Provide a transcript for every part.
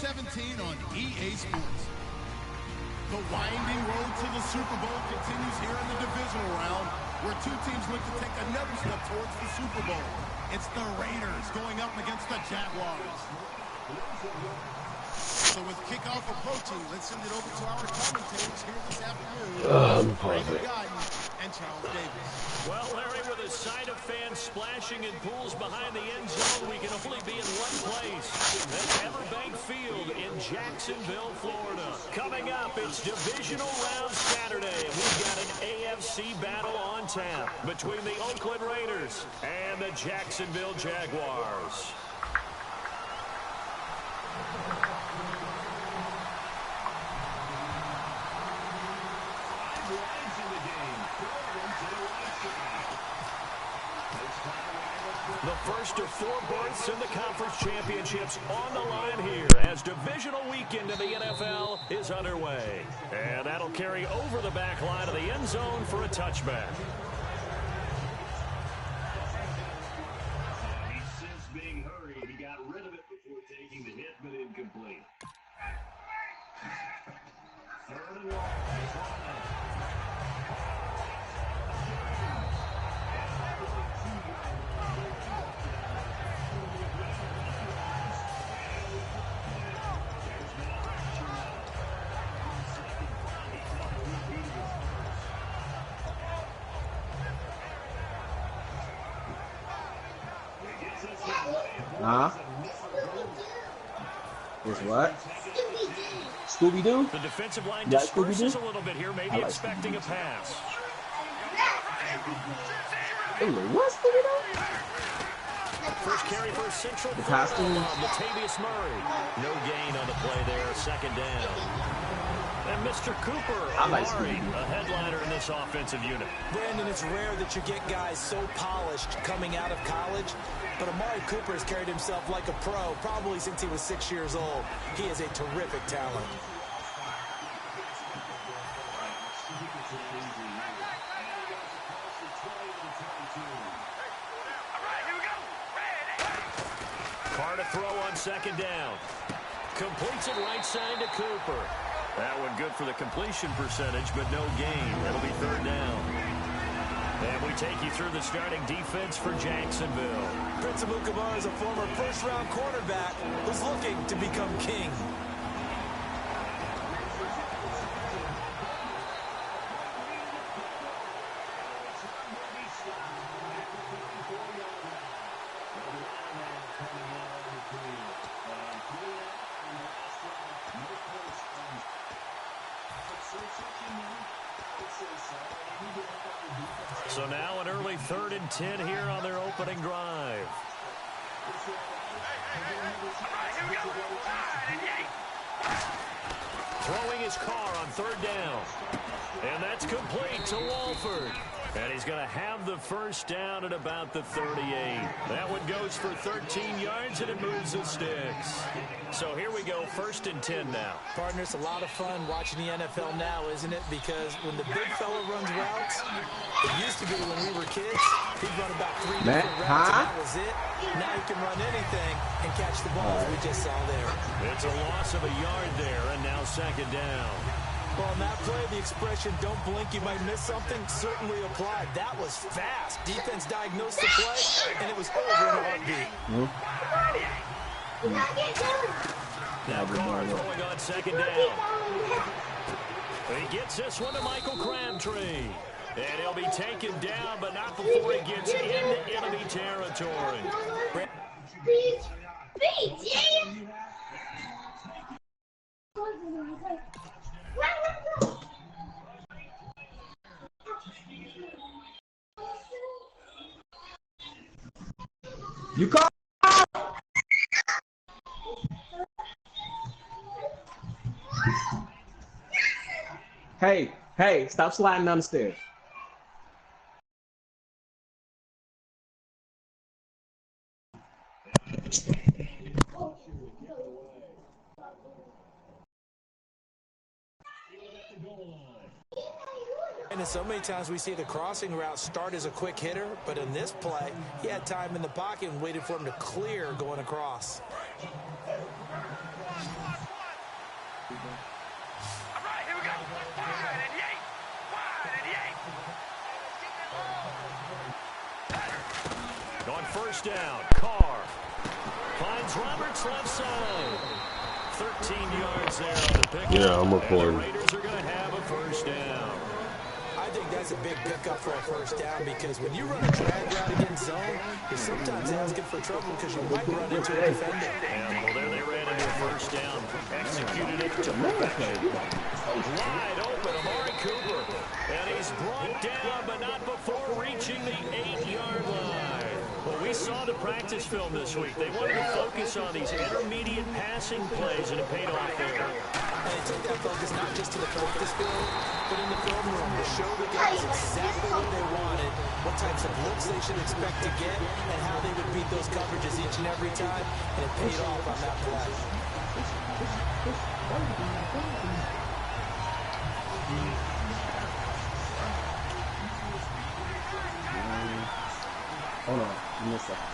17 on EA Sports. The winding road to the Super Bowl continues here in the divisional round, where two teams look to take another step towards the Super Bowl. It's the Raiders going up against the Jaguars. So with kickoff approaching, let's send it over to our commentators here this afternoon. Brandon Godden and Charles Davis. Well, Larry, with a sight of fans splashing in pools behind the end zone, we can only be in one place. That's Everbank Field in Jacksonville, Florida. Coming up, it's Divisional Round Saturday, and we've got an AFC battle on tap between the Oakland Raiders and the Jacksonville Jaguars. The first of 4 berths in the conference championships on the line here as divisional weekend in the NFL is underway. And that'll carry over the back line of the end zone for a touchback. He's since being hurried. He got rid of it before taking the hit, but incomplete. Third and long. Is what? Scooby-Doo? The defensive line disperses a little bit here, maybe expecting a pass. Hey, what Scooby-Doo? First carry for a Central the costume. Latavius Murray. No gain on the play there, second down. And Mr. Cooper, Amari, a headliner in this offensive unit. Brandon, it's rare that you get guys so polished coming out of college, but Amari Cooper has carried himself like a pro probably since he was 6 years old. He is a terrific talent. Carr to throw on second down. Completes it right side to Cooper. That one good for the completion percentage, but no gain. That'll be third down. And we take you through the starting defense for Jacksonville. Prince Amukamara is a former first-round quarterback who's looking to become king. So now an early 3rd and 10 here on their opening drive. Throwing his Carr on 3rd down. And that's complete to Walford. And he's going to have the first down at about the 38. That one goes for 13 yards, and it moves the sticks. So here we go, 1st and 10 now. Partner, it's a lot of fun watching the NFL now, isn't it? Because when the big fella runs routes, it used to be when we were kids, he'd run about 3 different routes, and that was it. Now he can run anything and catch the ball, as we just saw there. It's a loss of a yard there, and now 2nd down. Well, on that play, the expression, don't blink, you might miss something, certainly applied. That was fast. Defense diagnosed the play, and it was over in a heartbeat. Now Carr throwing on 2nd down. He gets this one to Michael Crabtree. And he'll be taken down, but not before he gets into enemy territory. You call? Hey, stop sliding down the stairs. And so many times we see the crossing route start as a quick hitter, but in this play, he had time in the pocket and waited for him to clear going across. first down. Carr finds Roberts left side. 13 yards there on the pickup. Yeah, I'm recording. And the Raiders are going to have a first down. I think that's a big pickup for a first down because when you run a drag route against zone, you're sometimes asking for trouble because you might run into a defender. And, well, there they ran into a first down. Executed it to perfection. Wide open, Amari Cooper. And he's brought down, but not before reaching the 8-yard line. Well, we saw the practice film this week. They wanted to focus on these intermediate passing plays, and it paid off there. And they took that focus not just to the practice field, but in the film room to show the guys exactly what they wanted, what types of looks they should expect to get, and how they would beat those coverages each and every time, and it paid off on that play. Hold on, give me a second.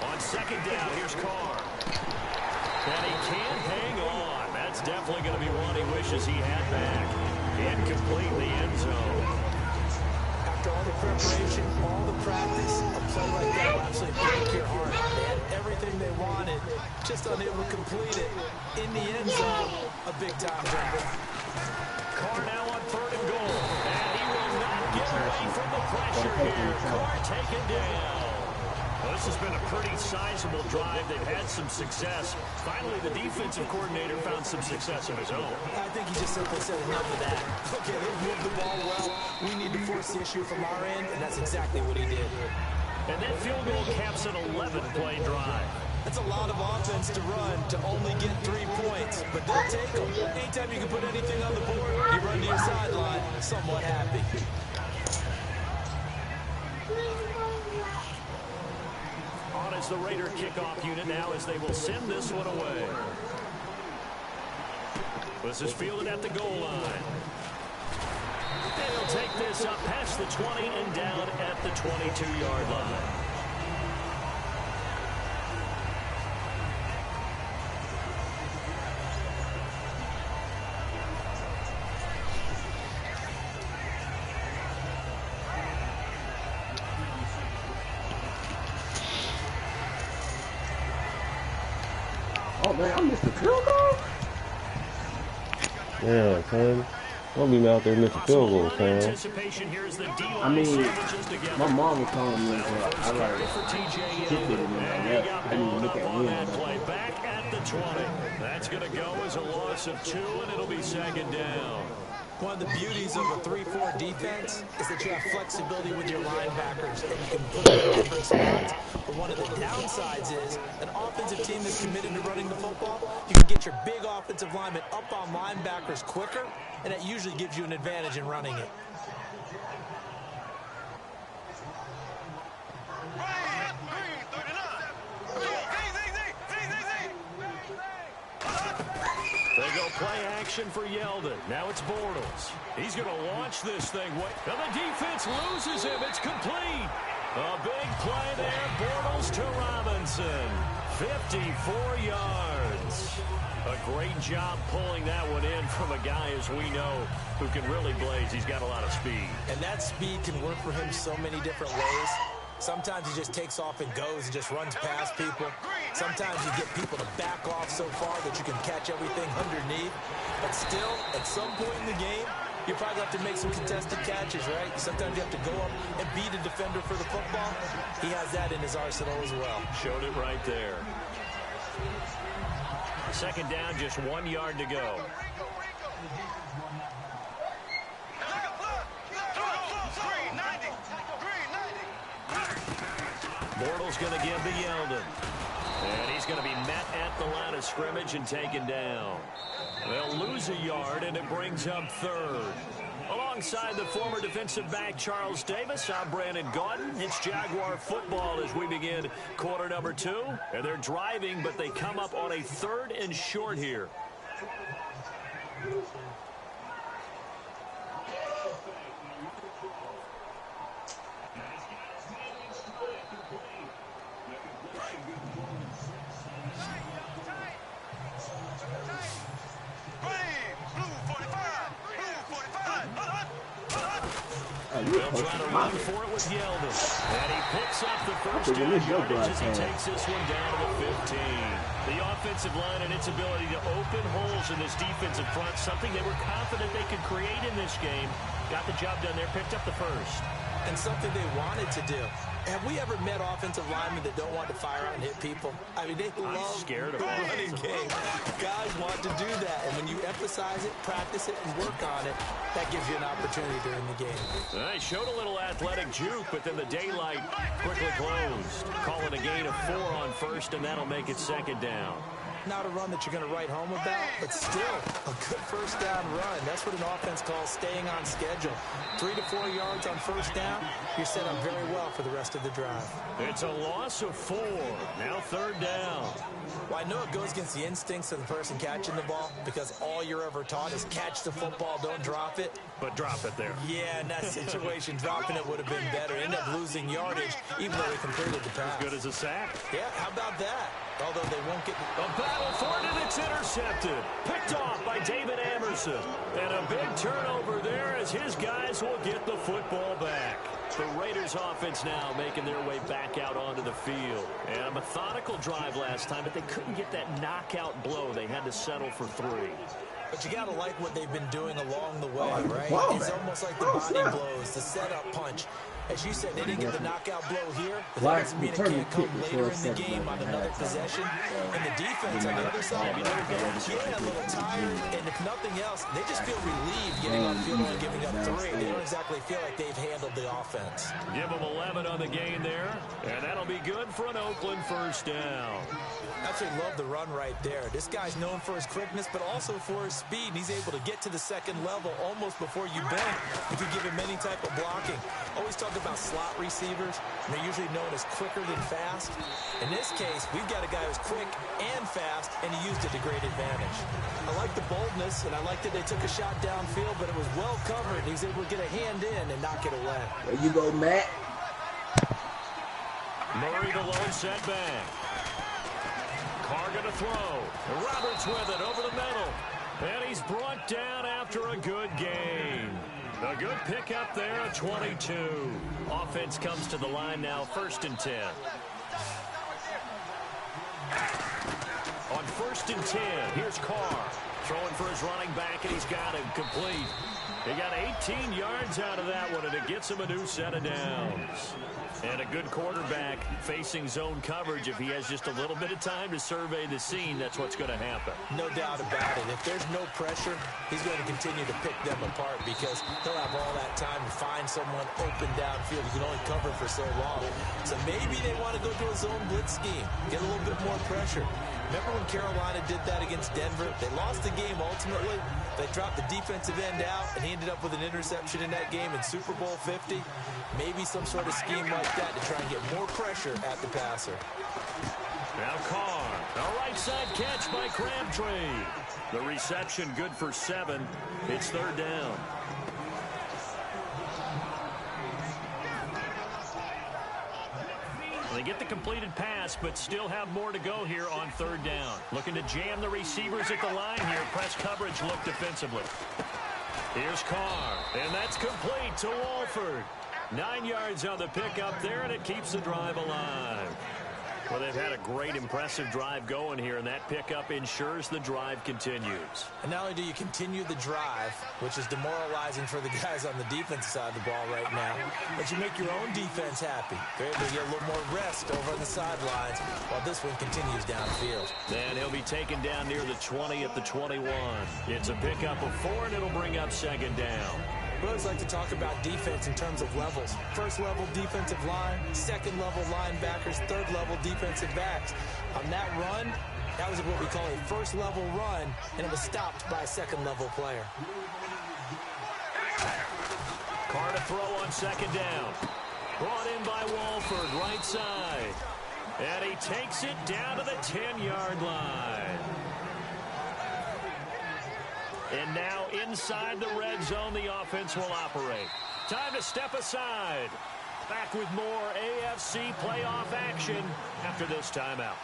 On second down, here's Carr. And he can't hang on. That's definitely going to be one he wishes he had back. Incomplete in the end zone. After all the preparation, all the practice, a play like that will absolutely break your heart. They had everything they wanted, just unable to complete it. In the end zone, a big-time drop. Carr now on 3rd and goal. And he will not get away from the pressure here. Carr taken down. Well, this has been a pretty sizable drive. They've had some success. Finally, the defensive coordinator found some success of his own. I think he just simply said enough of that. Okay, they've moved the ball well. We need to force the issue from our end, and that's exactly what he did. And that field goal caps an 11-play drive. That's a lot of offense to run to only get 3 points, but they'll take them. Anytime you can put anything on the board, you run to your sideline somewhat happy. On as the Raider kickoff unit now as they will send this one away. This is fielded at the goal line. They'll take this up past the 20 and down at the 22-yard line. Oh man, I missed the field goal. Yeah, son. Don't be out there missing field goals, man. I mean, my mom was telling me that I like kicked it and then I left. I didn't even look at him. Back at the 20. That's going to go as a loss of 2, and it'll be second down. One of the beauties of a 3-4 defense is that you have flexibility with your linebackers and you can put them in different spots. But one of the downsides is an offensive team that's committed to running the football, you can get your big offensive linemen up on linebackers quicker, and that usually gives you an advantage in running it. They go play action for Yeldon. Now it's Bortles. He's going to launch this thing. And the defense loses him. It's complete. A big play there. Bortles to Robinson. 54 yards. A great job pulling that one in from a guy, as we know, who can really blaze. He's got a lot of speed. And that speed can work for him so many different ways. Sometimes he just takes off and goes and just runs past people. Sometimes you get people to back off so far that you can catch everything underneath. But still, at some point in the game, you probably have to make some contested catches, right? Sometimes you have to go up and beat a defender for the football. He has that in his arsenal as well. Showed it right there. Second down, just 1 yard to go. Bortles going to give to Yeldon. And he's going to be met at the line of scrimmage and taken down. They'll lose a yard, and it brings up 3rd. Alongside the former defensive back Charles Davis, I'm Brandon Gaudin. It's Jaguar football as we begin quarter number 2. And they're driving, but they come up on a 3rd and short here. They'll try to run for it with Yeldon. And he picks up the first down yardage as he takes this one down to the 15. The offensive line and its ability to open holes in this defensive front, something they were confident they could create in this game. Got the job done there, picked up the first. And something they wanted to do. Have we ever met offensive linemen that don't want to fire out and hit people? I mean, they love the running game. Guys want to do that. And when you emphasize it, practice it, and work on it, that gives you an opportunity during the game. He showed a little athletic juke, but then the daylight quickly closed. Calling a gain of 4 on first, and that'll make it second down. Not a run that you're going to write home about, but still a good first down run. That's what an offense calls staying on schedule. 3 to 4 yards on first down, you're set up very well for the rest of the drive. It's a loss of 4. Now third down. Well, I know it goes against the instincts of the person catching the ball because all you're ever taught is catch the football, don't drop it. But drop it there. Yeah, in that situation, dropping it would have been better. End up losing yardage, even though they completed the pass. As good as a sack. Yeah, how about that? Although they won't get... A battle for it, and it's intercepted. Picked off by David Amerson. And a big turnover there as his guys will get the football back. The Raiders offense now making their way back out onto the field. And a methodical drive last time, but they couldn't get that knockout blow. They had to settle for 3. But you got to like what they've been doing along the way, right? It's almost like the body blows, the setup punch. As you said, they didn't get the knockout blow here, but that doesn't mean it can't come later in the game on another possession. And the defense on the other side, a little tired, and if nothing else, they just feel relieved getting on field and giving up 3. They don't exactly feel like they've handled the offense. Give them 11 on the gain there, and that'll be good for an Oakland first down. Absolutely love the run right there. This guy's known for his quickness, but also for his speed. And he's able to get to the second level almost before you blink if you give him any type of blocking. Always talk about slot receivers. They're usually known as quicker than fast. In this case, we've got a guy who's quick and fast, and he used it to great advantage. I like the boldness, and I like that they took a shot downfield, but it was well covered. He was able to get a hand in and knock it away. There you go, Matt. Murray the lone setback. Carr going to throw. Roberts with it over the middle. And he's brought down after a good gain. A good pickup there at 22. Offense comes to the line now, 1st and 10. On 1st and 10, here's Carr. Throwing for his running back, and he's got him complete. He got 18 yards out of that one, and it gets him a new set of downs. And a good quarterback facing zone coverage. If he has just a little bit of time to survey the scene, that's what's going to happen. No doubt about it. If there's no pressure, he's going to continue to pick them apart because he'll have all that time to find someone open downfield. You can only cover for so long. So maybe they want to go to a zone blitz scheme, get a little bit more pressure. Remember when Carolina did that against Denver? They lost the game ultimately. They dropped the defensive end out, and he ended up with an interception in that game in Super Bowl 50. Maybe some sort of scheme like that to try and get more pressure at the passer. Now Carr, a right side catch by Crabtree. The reception good for 7. It's 3rd down. They get the completed pass, but still have more to go here on 3rd down. Looking to jam the receivers at the line here. Press coverage look defensively. Here's Carr, and that's complete to Walford. 9 yards on the pickup there, and it keeps the drive alive. Well, they've had a great, impressive drive going here, and that pickup ensures the drive continues. And not only do you continue the drive, which is demoralizing for the guys on the defensive side of the ball right now, but you make your own defense happy. They're able to get a little more rest over on the sidelines while this one continues downfield. And he'll be taken down near the 20 at the 21. It's a pickup of 4, and it'll bring up 2nd down. We always like to talk about defense in terms of levels. 1st level defensive line, 2nd level linebackers, 3rd level defensive backs. On that run, that was what we call a 1st level run, and it was stopped by a 2nd level player. Carr to throw on 2nd down. Brought in by Walford, right side. And he takes it down to the 10-yard line. And now inside the red zone, the offense will operate. Time to step aside. Back with more AFC playoff action after this timeout.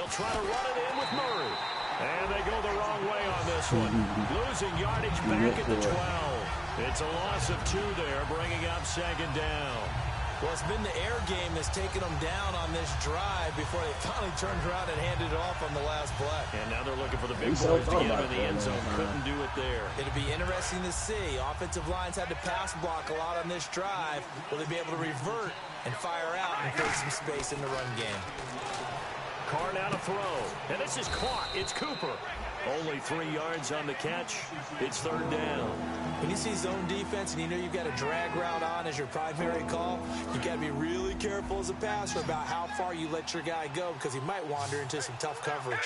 They'll try to run it in with Murray. And they go the wrong way on this one. Losing yardage back at the 12. It's a loss of 2 there, bringing up 2nd down. Well, it's been the air game that's taken them down on this drive before they finally turned around and handed it off on the last play. And now they're looking for the big boys to get him in the end zone. Couldn't do it there. It'll be interesting to see. Offensive lines had to pass block a lot on this drive. Will they be able to revert and fire out and create some space in the run game? Carr now to throw. And this is caught. It's Cooper. Only 3 yards on the catch. It's 3rd down. When you see zone defense and you know you've got a drag route on as your primary call, you got to be really careful as a passer about how far you let your guy go because he might wander into some tough coverage.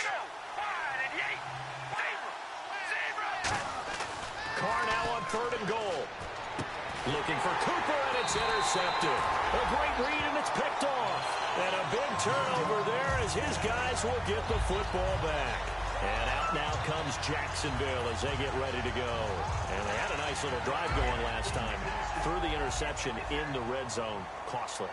Carr now on 3rd and goal. Looking for Cooper, and it's intercepted. A great read, and it's picked off. And a big turnover there as his guys will get the football back. And out now comes Jacksonville as they get ready to go. And they had a nice little drive going last time. Threw the interception in the red zone. Costly.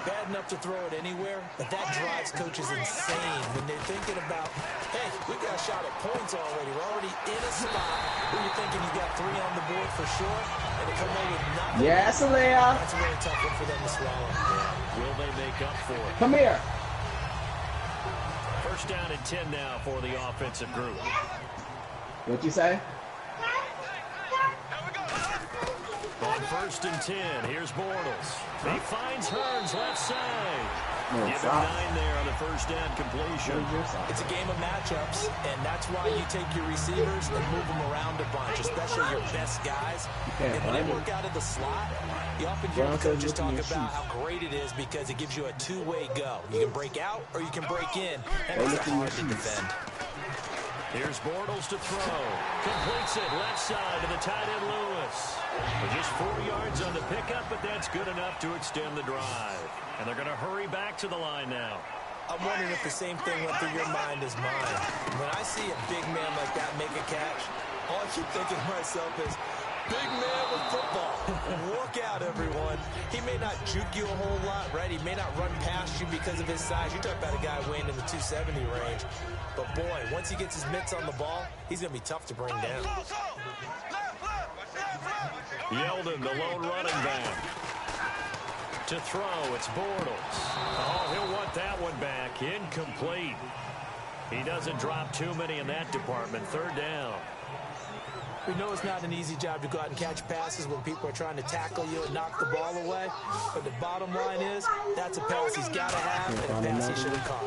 Bad enough to throw it anywhere, but that drives coaches insane when they're thinking about, hey, we got a shot at points already. We're already in a spot where you're thinking you got 3 on the board for sure, and they come in with nothing. Yes, Alea. That's a really tough one for them to swallow. Yeah. Will they make up for it? Come here. 1st down and 10 now for the offensive group. What you say? On 1st and 10, here's Bortles. He finds Hearns left side. Give him 9 there on the 1st down completion. It's a game of matchups, and that's why you take your receivers and move them around a bunch, especially your best guys. And when they work out of the slot, you often hear the coaches talk about how great it is because it gives you a 2-way go. You can break out or you can break in, and it's hard to defend. Here's Bortles to throw. Completes it left side to the tight end Lewis. Just 4 yards on the pickup, but that's good enough to extend the drive. And they're going to hurry back to the line now. I'm wondering if the same thing went through your mind as mine. When I see a big man like that make a catch, all I keep thinking to myself is, big man with football. Look out, everyone. He may not juke you a whole lot, right? He may not run past you because of his size. You talk about a guy weighing in the 270 range. But, boy, once he gets his mitts on the ball, he's going to be tough to bring down. Yeldon, the lone running back. To throw, it's Bortles. Oh, he'll want that one back. Incomplete. He doesn't drop too many in that department. 3rd down. We know it's not an easy job to go out and catch passes when people are trying to tackle you and knock the ball away. But the bottom line is, that's a pass he's got to have and a pass he should have caught.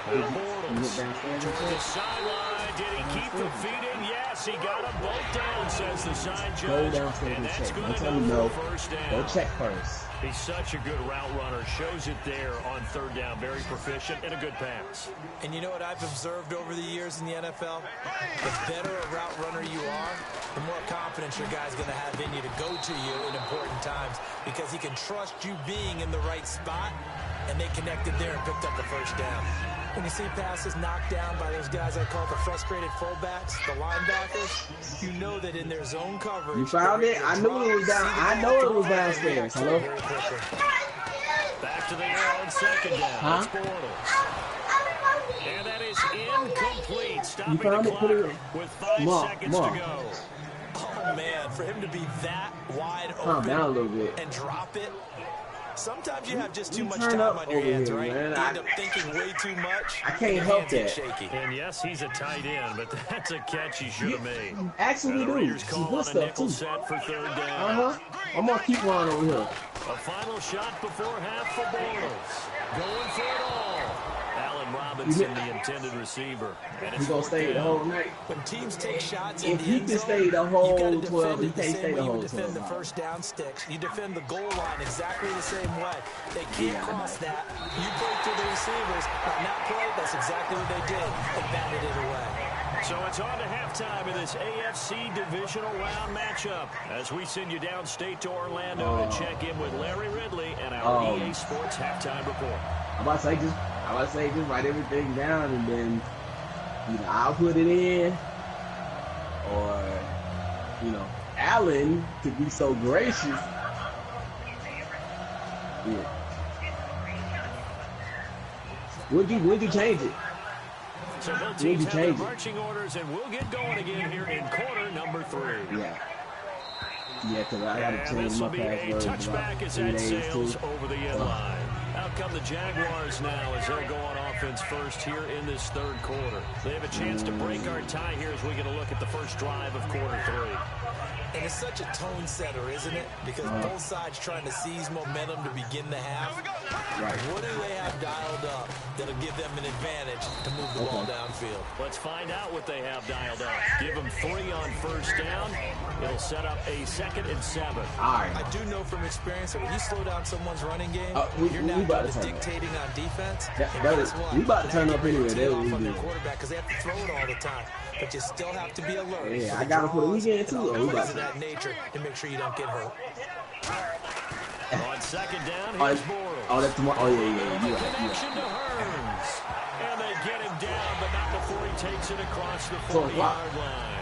Bortles to the sideline. Did he keep the feet in? Yes, he got them both down, says the side judge. Go downstairs and and that's check. going to Don't go tell for me no. 1st down. Go check first. He's such a good route runner. Shows it there on 3rd down. Very proficient and a good pass. And you know what I've observed over the years in the NFL? The better a route runner you are, the more confidence your guy's going to have in you to go to you in important times because he can trust you being in the right spot, and they connected there and picked up the 1st down. When you see passes knocked down by those guys I call the frustrated fullbacks, the linebackers, you know that in their zone coverage. You found it? I knew it was down. I know it was downstairs. Hello? Back to the air on 2nd down. It's Bortles. And that is incomplete. Stopping the clock with 5 seconds to go. Oh, man, for him to be that wide Calm open down a little bit. and drop it. Sometimes you have just too much time on your hands, right? Man. You end up thinking way too much. I can't help that. Shaky. And yes, he's a tight end, but that's a catch he should have made. Actually, the do. Raiders Some call good on a stuff, nickel too. set for 3rd down. I'm going to keep running over here. A final shot before half for Bortles. Going for it all. Allen Robinson, the intended receiver. And He's going to stay the whole night. When teams take shots in If the he end can zone, stay the you whole gotta 12, he defend it the can't same stay way the you whole would defend 12. the 1st down sticks. You defend the goal line exactly the same way. They can't cross that. You break through the receivers. On that play, that's exactly what they did. They batted it away. So it's on to halftime in this AFC Divisional Round matchup as we send you downstate to Orlando to check in with Larry Ridley and our EA Sports halftime report. I'm about to say just write everything down and then either I'll put it in or, Allen to be so gracious. Yeah. Would you change it? So both teams have their marching orders, and we'll get going again here in quarter number 3. Yeah. Yeah, because I got to change my password. This will be a touchback as that sails over the end line. Out come the Jaguars now as they'll go on offense first here in this third quarter. They have a chance to break our tie here as we get a look at the first drive of quarter 3. And it's such a tone setter, isn't it? Because both sides trying to seize momentum to begin the half. Right. What do they have dialed up that'll give them an advantage to move the ball downfield? Let's find out what they have dialed up. Give them 3 on first down. It'll set up a 2nd and 7. All right. I do know from experience that when you slow down someone's running game, you're now dictating on defense. Yeah, and guess what? We about to turn up anyway. They're on their quarterback because they have to throw it all the time. But you still have to be alert. Yeah, I got to put a weekend too. Of that nature to make sure you don't get hurt. On second down, here's Bortles. Oh, that's tomorrow. Oh, yeah. Connection to Hearns. And they get him down, but not before he takes it across the 40-yard line.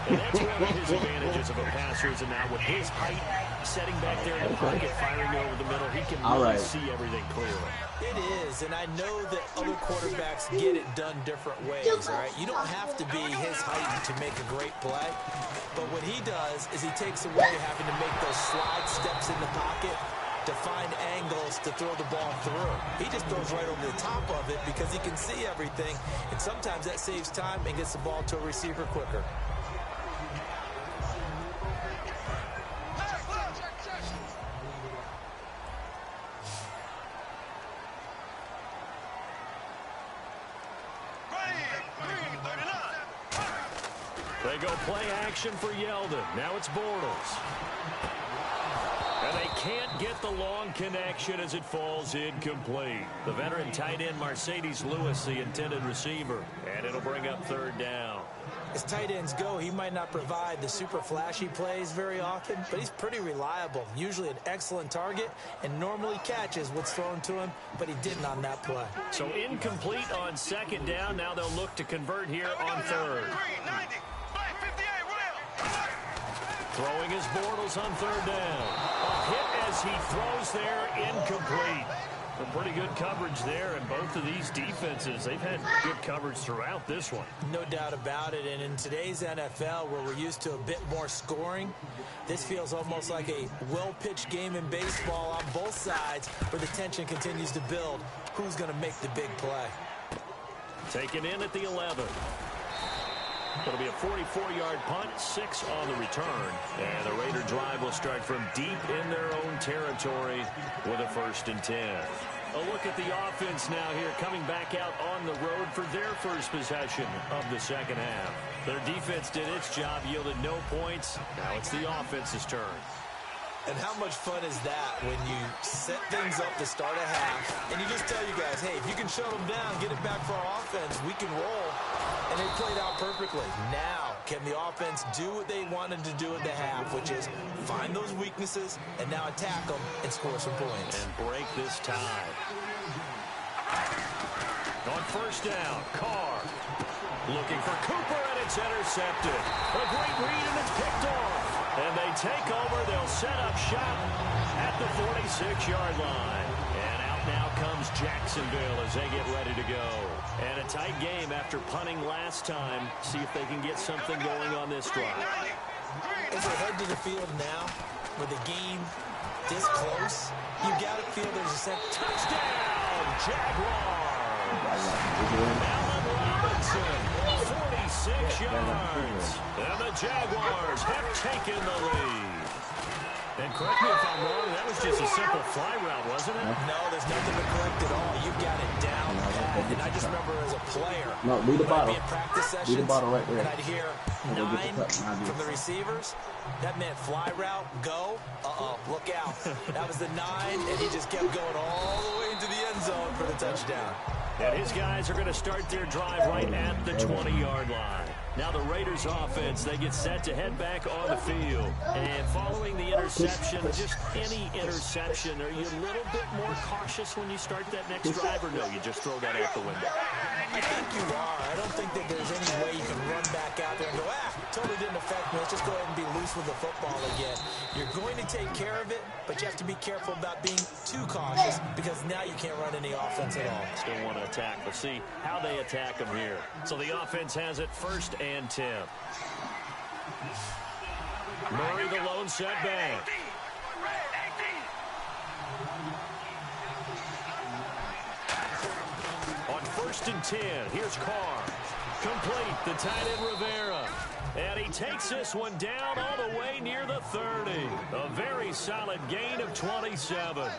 And that's one of his advantages of a passer is now with his height, setting back there in the pocket, firing over the middle, he can really see everything clearly. It is, and I know that other quarterbacks get it done different ways, right? You don't have to be his height to make a great play, but what he does is he takes away having to make those slide steps in the pocket to find angles to throw the ball through. He just throws right over the top of it because he can see everything, and sometimes that saves time and gets the ball to a receiver quicker. They go play action for Yeldon. Now it's Bortles. And they can't get the long connection as it falls incomplete. The veteran tight end Mercedes Lewis, the intended receiver. And it'll bring up third down. As tight ends go, he might not provide the super flashy plays very often, but he's pretty reliable. Usually an excellent target and normally catches what's thrown to him, but he didn't on that play. So incomplete on second down. Now they'll look to convert here on third. Throwing his Bortles on third down. A hit as he throws there, incomplete. A pretty good coverage there, and both of these defenses, they've had good coverage throughout this one. No doubt about it, and in today's NFL, where we're used to a bit more scoring, this feels almost like a well-pitched game in baseball on both sides, where the tension continues to build. Who's going to make the big play? Taken in at the 11. It'll be a 44-yard punt, 6 on the return. And the Raider drive will start from deep in their own territory with a 1st and 10. A look at the offense now here, coming back out on the road for their first possession of the second half. Their defense did its job, yielded no points. Now it's the offense's turn. And how much fun is that when you set things up to start a half, and you just tell you guys, hey, if you can shut them down, get it back for our offense, we can roll. And it played out perfectly. Now, can the offense do what they wanted to do at the half, which is find those weaknesses and now attack them and score some points. And break this tie. On first down, Carr looking for Cooper, and it's intercepted. A great read, and it's picked off. And they take over. They'll set up shop at the 46-yard line. And out now comes Jacksonville as they get ready to go. And a tight game after punting last time. See if they can get something going on this drive. As they head to the field now, with the game this close, you got to feel there's a sense. Touchdown, Jaguars! Allen Robinson, 46 yards. And the Jaguars have taken the lead. And correct me if I'm wrong, that was just a simple fly route, wasn't it? No, there's nothing to correct at all. You got it down. And I just remember as a player, leave the bottle. I'd be in practice sessions, Leave the bottle right there. and I'd hear 9 from the receivers. That meant fly route, go. Look out. That was the 9, and he just kept going all the way into the end zone for the touchdown. And his guys are going to start their drive right at the 20-yard line. Now the Raiders offense, they get set to head back on the field. And following the interception, just any interception, are you a little bit more cautious when you start that next drive, or no, you just throw that out the window? I think you are. I don't think that there's any way you can run back out there and go, totally didn't affect me. Let's just go ahead and be loose with the football again. You're going to take care of it, but you have to be careful about being too cautious because now you can't run any offense at all. Still want to attack. We'll see how they attack them here. So the offense has it 1st and 10. Murray the lone setback. On 1st and 10, here's Carr. Complete, the tight end Rivera. And he takes this one down all the way near the 30. A very solid gain of 27.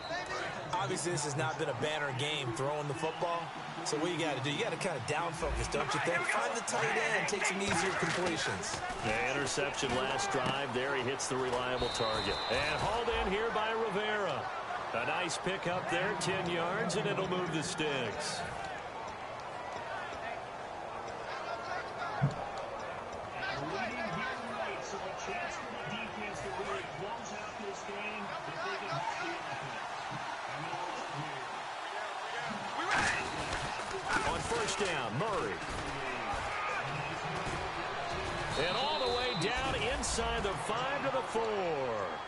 Obviously, this has not been a banner game throwing the football. So what you got to do, you got to kind of down focus, don't you think? Find the tight end, take some easier completions. The interception last drive. There he hits the reliable target. And hauled in here by Rivera. A nice pickup there, 10 yards, and it'll move the sticks. On 1st down, Murray. And all the way down inside the 5 to the 4.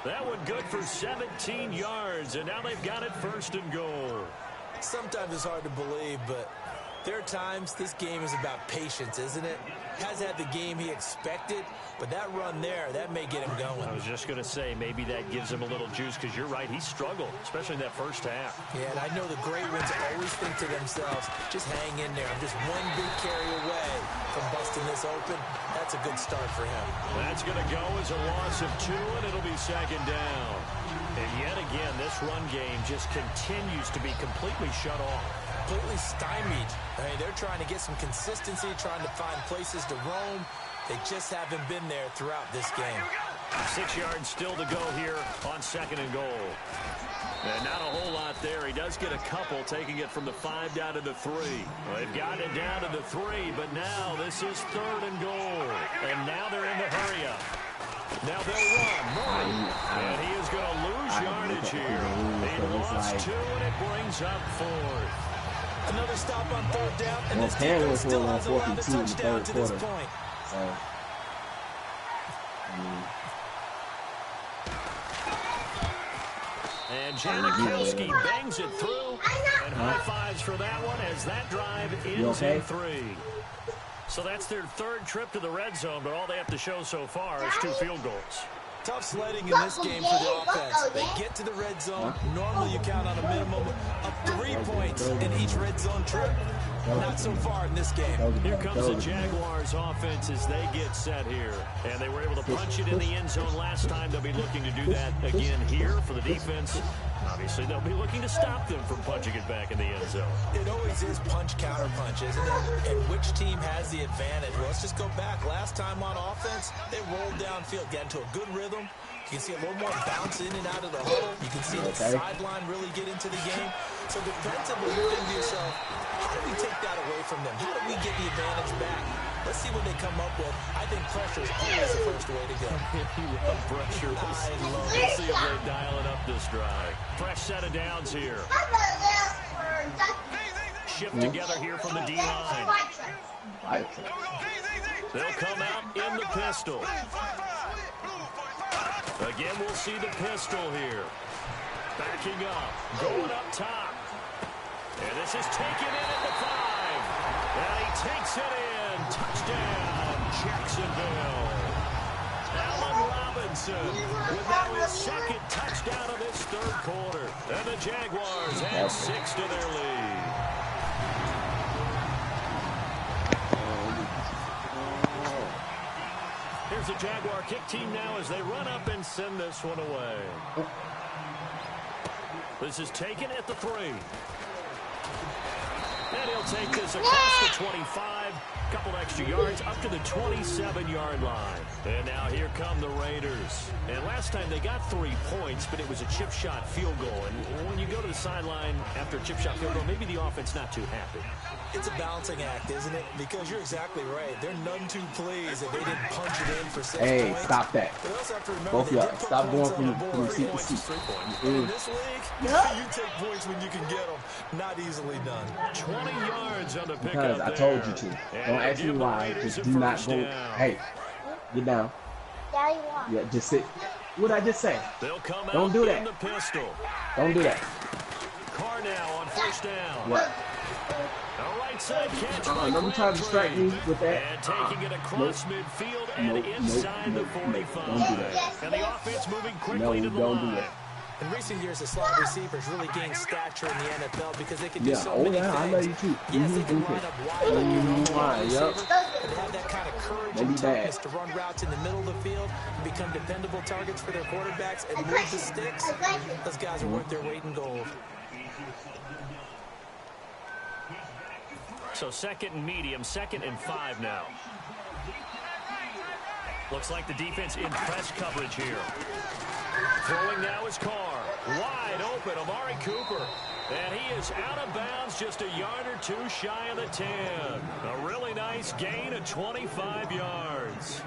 That one good for 17 yards, and now they've got it 1st and goal. Sometimes it's hard to believe, but there are times this game is about patience, isn't it? Has had the game he expected, but that run there, that may get him going. I was just going to say, maybe that gives him a little juice, because you're right, he struggled, especially in that 1st half. Yeah, and I know the great ones always think to themselves, just hang in there. I'm just one big carry away from busting this open. That's a good start for him. That's going to go as a loss of 2, and it'll be 2nd down. And yet again, this run game just continues to be completely shut off. Completely stymied. I mean, they're trying to get some consistency, trying to find places to roam. They just haven't been there throughout this game. 6 yards still to go here on 2nd and goal. And not a whole lot there. He does get a couple, taking it from the 5 down to the 3. Well, they've gotten it down to the 3, but now this is 3rd and goal. And now they're in the hurry-up. Now they'll run. Murray. And he is going to lose yardage here. He lost 2, and it brings up 4th. Another stop on 3rd down, and this defense still has allowed a touchdown to this point. And Janikowski bangs it through, and high fives for that one as that drive ends in 3. So that's their 3rd trip to the red zone, but all they have to show so far is 2 field goals. Tough sledding in this game for the offense. They get to the red zone. Normally you count on a minimum of 3 points in each red zone trip. Not so far in this game. Here comes the Jaguars offense as they get set here. And they were able to punch it in the end zone last time. They'll be looking to do that again here for the defense. Obviously, they'll be looking to stop them from punching it back in the end zone. It always is punch, counter punch, isn't it? And which team has the advantage? Well, let's just go back. Last time on offense, they rolled downfield, got into a good rhythm. You can see a little more bounce in and out of the huddle. You can see the sideline really get into the game. So defensively, you're thinking to yourself, how do we take that away from them? How do we get the advantage back? Let's see what they come up with. I think pressure is always the first way to go. You love pressure. I love it. Let's see if they dial it up this drive. Fresh set of downs here. Shift together here from the D-line. They'll come out in the pistol. Again, we'll see the pistol here. Backing up. Going up top. And this is taken in at the 5. And he takes it in. Touchdown, Jacksonville. Allen Robinson with now his 2nd touchdown of this 3rd quarter. And the Jaguars add 6 to their lead. Here's the Jaguar kick team now as they run up and send this one away. This is taken at the 3. And he'll take this across the 25 Couple extra yards up to the 27-yard line. And now here come the Raiders. And last time they got 3 points, but it was a chip shot field goal. And when you go to the sideline after a chip shot field goal, maybe the offense not too happy. It's a balancing act, isn't it? Because you're exactly right. They're none too pleased that they didn't punch it in for 6 points. Hey, stop that. Both of y'all, stop going from seat to seat. In this league, you take points when you can get them. Not easily done. 20 yards on the pickup. Because I told you to. Don't ask me why. Just do not go. Hey, get down. Yeah, just sit. What did I just say? Don't do that. Don't do that. Carr now on first down. What? Right side catch. Don't try to distract me with that. And taking it across midfield and inside the 45. Don't do that. And the offense moving quickly to the line. Don't do that. In recent years, the slot receivers really gained stature in the NFL because they can do so many things. I love you too. Yes, they can line up wide like your normal wide receiver, but have that kind of courage and toughness to run routes in the middle of the field and become dependable targets for their quarterbacks and move the sticks. Those guys are worth their weight in gold. So second and medium, 2nd and 5 now. Looks like the defense in press coverage here. Throwing now is Carr. Wide open, Amari Cooper. And he is out of bounds, just a yard or two shy of the 10. A really nice gain of 25 yards.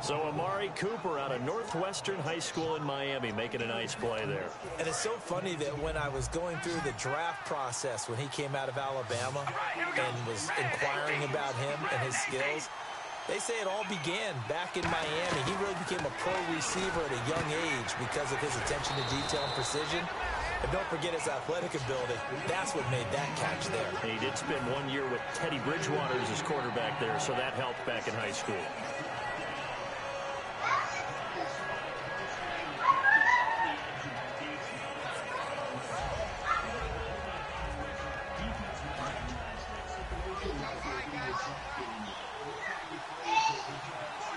So Amari Cooper out of Northwestern High School in Miami making a nice play there. And it's so funny that when I was going through the draft process when he came out of Alabama and was inquiring about him and his skills, they say it all began back in Miami. He really became a pro receiver at a young age because of his attention to detail and precision. And don't forget his athletic ability. That's what made that catch there. He did spend 1 year with Teddy Bridgewater as his quarterback there, so that helped back in high school.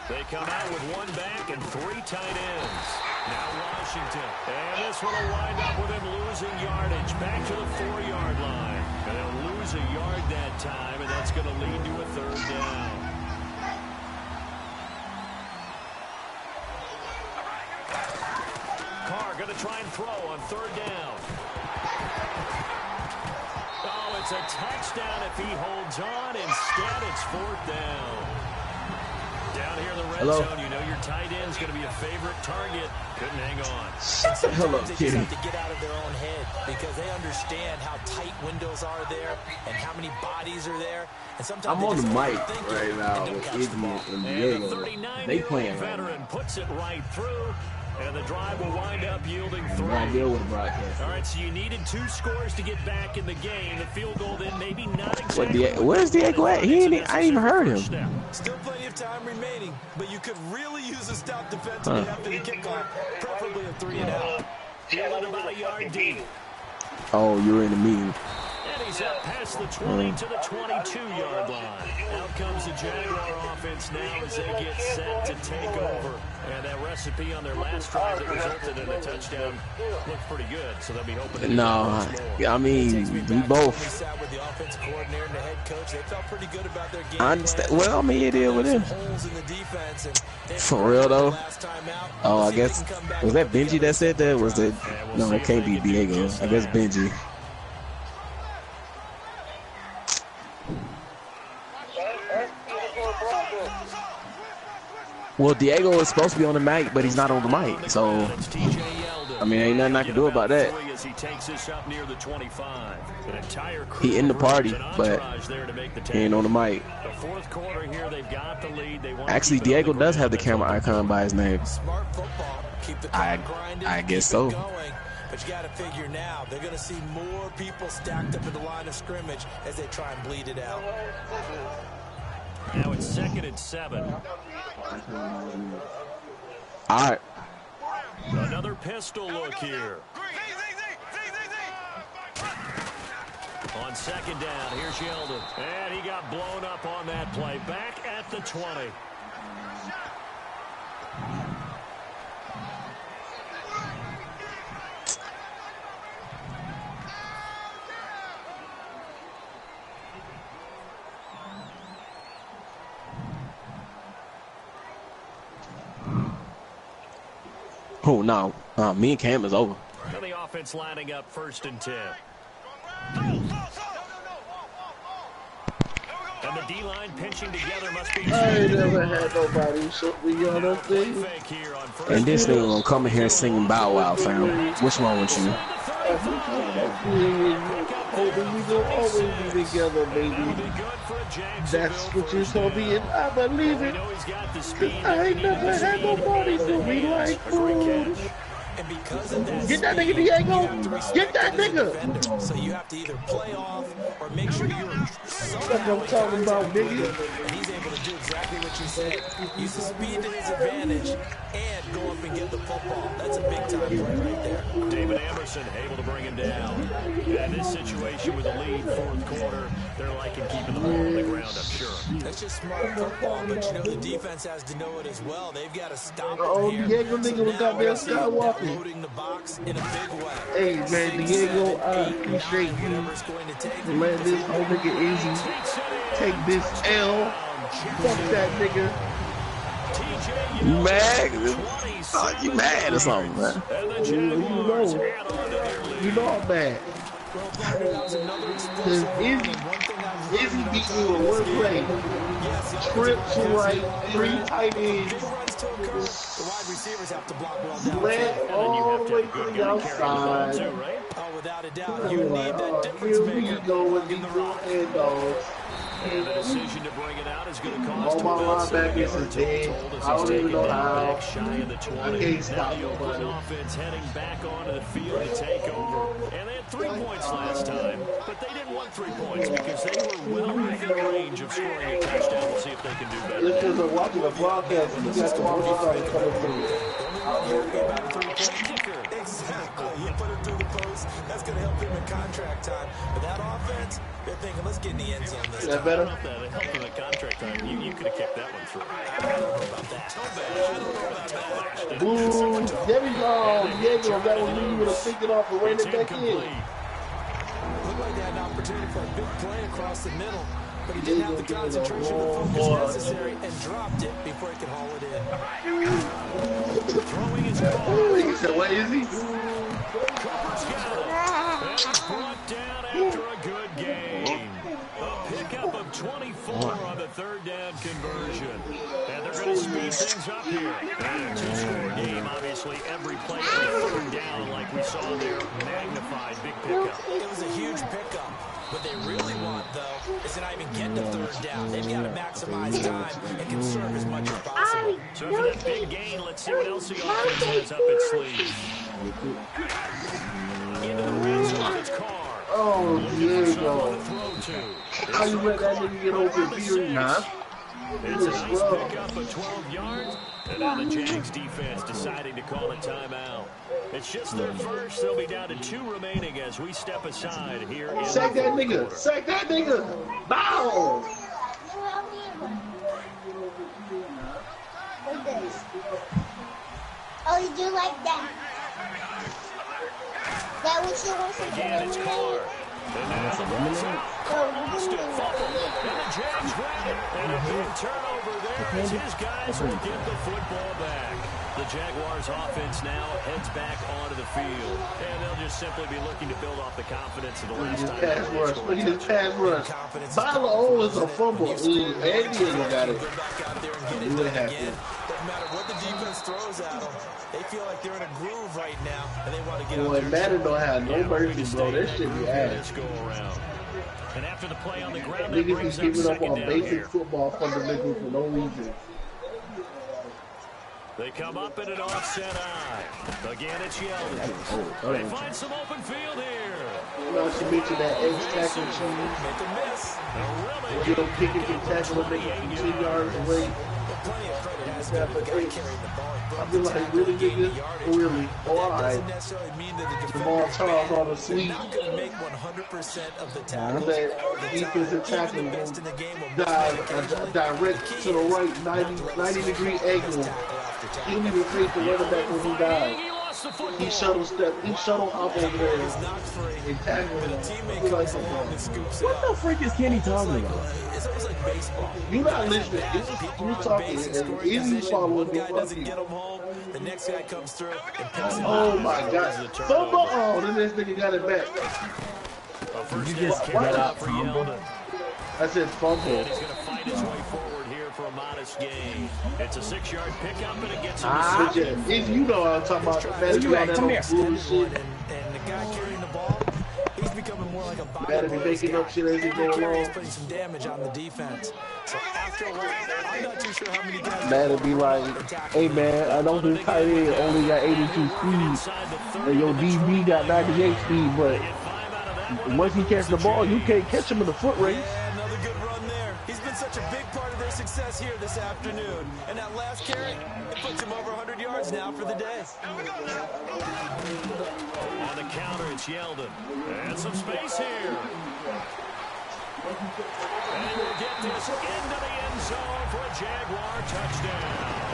They come out with 1 back and 3 tight ends. Now Washington. And this one will wind up with him losing yardage. Back to the 4-yard line. And they'll lose a yard that time, and that's going to lead to a 3rd down. Carr going to try and throw on 3rd down. Oh, it's a touchdown if he holds on. Instead, it's 4th down. Down here in the red zone, you know your tight end's going to be a favorite target. Couldn't hang on. Sometimes they just have to get out of their own head because they understand how tight windows are there and how many bodies are there. And sometimes I'm on the mic right now with Iggy and Diego. They playing veteran puts it right through. And the drive will wind up yielding 3. All right, so you needed 2 scores to get back in the game. The field goal then maybe not exactly. Where's Diego at? I ain't even heard him. Still plenty of time remaining, but you could really use a stop defensively after the kickoff, preferably a 3 and out. Feeling about a yard deep. Oh, you're in the meeting. And he's up past the 20 to the 22-yard line. Out comes the Jaguar offense now as they get set to take over. And that recipe on their last drive that resulted in a touchdown looked pretty good, so they'll be hoping to No, I mean, we both. We sat with the offensive coordinator and the head coach. They felt pretty good about their game. I understand. Well, I mean, it is with him. Holes in the defense and for real, though. Oh, I guess, was that Benji that said that? Was it? No, it can't be Diego. I guess Benji. Well, Diego is supposed to be on the mic, but he's not on the mic. So, I mean, ain't nothing I can do about that. He in the party, but he ain't on the mic. Actually, Diego does have the camera icon by his name. I guess so. But you got to figure now, they're going to see more people stacked up in the line of scrimmage as they try and bleed it out. Now it's 2nd and 7. All right. Another pistol look here. On 2nd down, here's Yeldon. And he got blown up on that play. Back at the 20. Oh, no. Me and Cam is over. Now the offense lining up 1st and 10. And the D-line pinching together must be... I ain't never had nobody shoot me on them things. And this nigga gonna come in here singing Bow Wow, fam. What's wrong with you? Hoping we gonna always be together, baby. That's what you told me, and I believe it. I ain't never had nobody do me like food. And because of that, get that nigga, Diego. Get that nigga. So you have to either play off or make sure you're that's what I'm talking about, nigga. And he's able to do exactly what you said. Use the speed to his advantage and go up and get the football. That's a big time play right there. David Emerson able to bring him down. And this situation with the lead 4th quarter, they're liking keeping the ball on the ground, I'm sure. That's just smart football, but you know the defense has to know it as well. They've got to stop him here. Diego nigga was out there skywalking. Loading the box in a big way. Hey man, Diego, I appreciate you for letting this whole nigga easy take this L. Fuck that nigga. You mad? You mad or something, man? You know I'm mad. Cause Izzy beat me with one play. Trip to right, 3 tight ends. The wide receivers have to block well down. Sled all the way to the outside. Oh, without a doubt, you need that difference maker. Here we go with these little handoffs. And the decision to bring it out is going to cost all my linebackers is dead. I don't even know how. I can't stop nobody. Offense heading back onto the field to take over. And they had 3 points last time, but they didn't want 3 points because they were well within range of scoring a touchdown. We'll see if they can do better. This is watching the broadcast. You got the broadcast coming through. Exactly. You put it through the post. That's going to help him in contract time. But that offense, they're thinking, let's get in the end zone this time. That better? It helped him in contract time. You could have kicked that one through. I don't know about that. Ooh, there we go. Diego, that was me. You would have picked it off and ran it back in. Looked like they had an opportunity for a big play across the middle. But he didn't have the concentration or focus necessary and dropped it before he could haul it in. Throwing his ball. He said, what is he? Cooper's got it. And brought down after a good game. A pickup of 24 on the 3rd down conversion. And they're going to speed things up here. And a 2-score game, obviously, every play on 3rd down, like we saw there, magnified big pickup. It was a huge pickup. What they really want, though, is to not even get to 3rd down. They've got to maximize time and conserve as much as possible. So for that big gain, let's see what else the offense has up its sleeve. Into the red zone, it's Carr. Oh, Diego. How you let that nigga get over here? Nah. It's a nice pickup of 12 yards. And now the Jags defense deciding to call a timeout. It's just their first. They'll be down to 2 remaining as we step aside here. Sack that nigga. Sack that nigga. Bow. Like this. Oh, you do like that. That was your one. Again, it's Carr. And that's a Austin fumble. And the Jags grab it. And a big turnover there as his guys will get the football back. The Jaguars offense now heads back onto the field. And they'll just simply be looking to build off the confidence of the last time. Pass rush. Look at his pass rush. Bala is a fumble. And Diego got it. Doesn't matter what the defense throws at them. They feel like they're in a groove right now, and they want to get out there. Boy, Madden don't have no mercy, bro. That shit be ass. And after the play on the ground, niggas be giving up on basic football fundamentals for no reason. They come up in an offset eye. Again, it's Yeldon. They find some open field here. You know, she mentioned that X-tackle cheese. Make a miss. You don't kick it, you tackle it, make it 2 yards away. Plenty of credit has to be carrying the ball. I feel like, really, nigga? Really? All right. Jamal Charles on the sweep. Not going to make 100% of the tackles. That defensive tackle direct to the right, 90-degree angle. He didn't even face the running back when he died. He shuttle up over there and tackle him. What the freak is Kenny talking about? It's almost like baseball. You're not listening. You're talking. And easy following the guy doesn't get him home. The next guy comes through and picks it up. Oh my God! Fumble! Oh, then this nigga got it back. You just get up, for Yeldon. I said fumble. And he's going to fight his way forward here for a modest gain. It's a 6-yard pickup, and it gets him to 6. If you know what I'm talking about, man, you right, come here. And the guy carrying the ball, he's becoming more like a body. Gotta be making up shit as he go along. He's putting some damage on the defense. So after a while, I'm not too sure how many guys. That'll be like, hey man, I know this tight end only got 82 speed, and your DB got 98 speed, but once he catches the ball, you can't catch him in the foot race. Yeah, another good run there. He's been such a big part of their success here this afternoon. And that last carry, it puts him over 100 yards now for the day. On the counter, it's Yeldon. And some space here. And he will get this into the end zone for a Jaguar touchdown.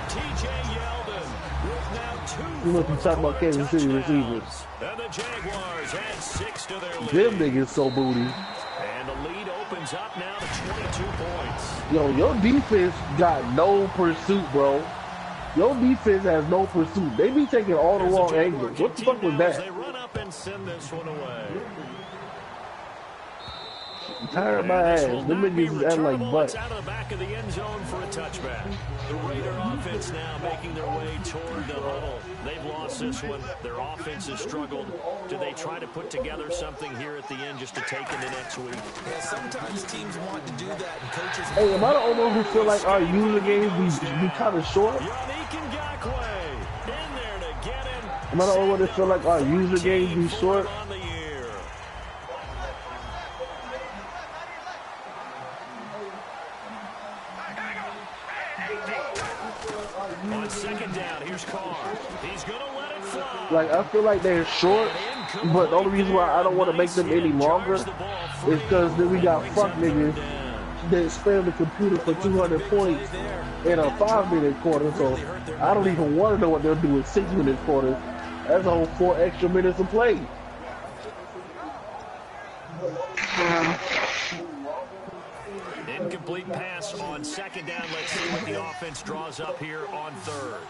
T.J. Yeldon with now 2. You look, you talking about Kansas City receivers. And the Jaguars add 6 to their lead. Them niggas so booty. And the lead opens up now to 22 points. Yo, your defense got no pursuit, bro. Your defense has no pursuit. They be taking all the wrong angles. What the fuck was that? They run up and send this one away. I'm tired of my ass. Them niggas acting like butts. Out of the back of the end zone for a touchback. The Raider offense now making their way toward the huddle. They've lost this one. Their offense has struggled. Do they try to put together something here at the end just to take into next week? Yeah, sometimes teams want to do that, and coaches. Hey, am I the only one who feel like our user games be kind of short? Yannick Ngakoue in there to get him. Am I the only one that feel like our user games be short? On the year. On second down, here's Carr. He's going to let it fly. Like, I feel like they're short, but the only reason why I don't want to make them any longer is because then we got fuck niggas that spam the computer for 200 points in a 5-minute quarter, so I don't even want to know what they'll do in 6-minute quarters. That's a whole 4 extra minutes of play. Incomplete pass on second down. Let's see what the offense draws up here on third.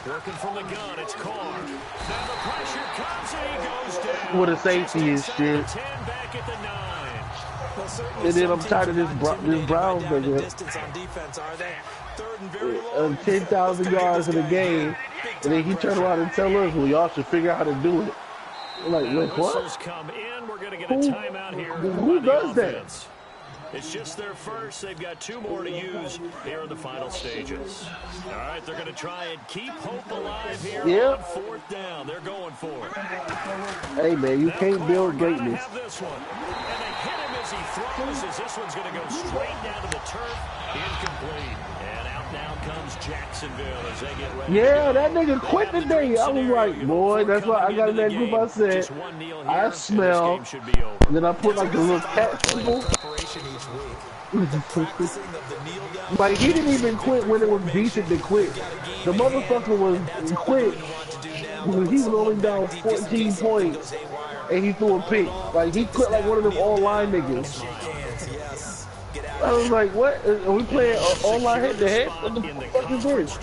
Working from the gun, it's Carr. Now the pressure comes and he goes down. What a safety is shit. 10 back at the 9. And then I'm tired of this Browns nigga. 10,000 yards in a game, and then he turn around and tell us, well, y'all should figure out how to do it. I'm like, wait, what? Come in. We're going to get a timeout here. Who does that? It's just their first. They've got 2 more to use here in the final stages. All right, they're going to try and keep hope alive here on 4th down. They're going for it. Hey, man, you can't build greatness. Have this one. And they hit him as he throws, as this one's going to go straight down to the turf. Incomplete. And out now comes Jacksonville as they get ready. Yeah, that nigga quit today. I was like, boy, that's why I got in that group. I said, I smell. And then I put like the little cat symbol. Like, he didn't even quit when it was decent to quit. The motherfucker was quit because he was only down 14 points and he threw a pick. Like, he quit like one of them online niggas. I was like, what? Are we playing online head-to-head? What the fuck is this?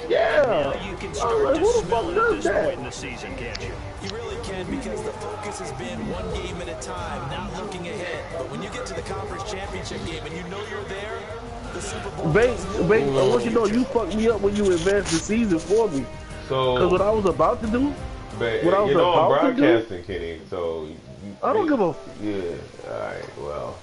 Yeah. I was like, who the fuck does that? You really can, because the focus has been one game at a time, not looking ahead. But when you get to the conference championship game and you know you're there, the Super Bowl. Bates, what you know, you fucked me up when you advanced the season for me. So, because what I was about to do, what I was about to do, broadcasting, Kenny. So I don't give a. Yeah. All right. Well.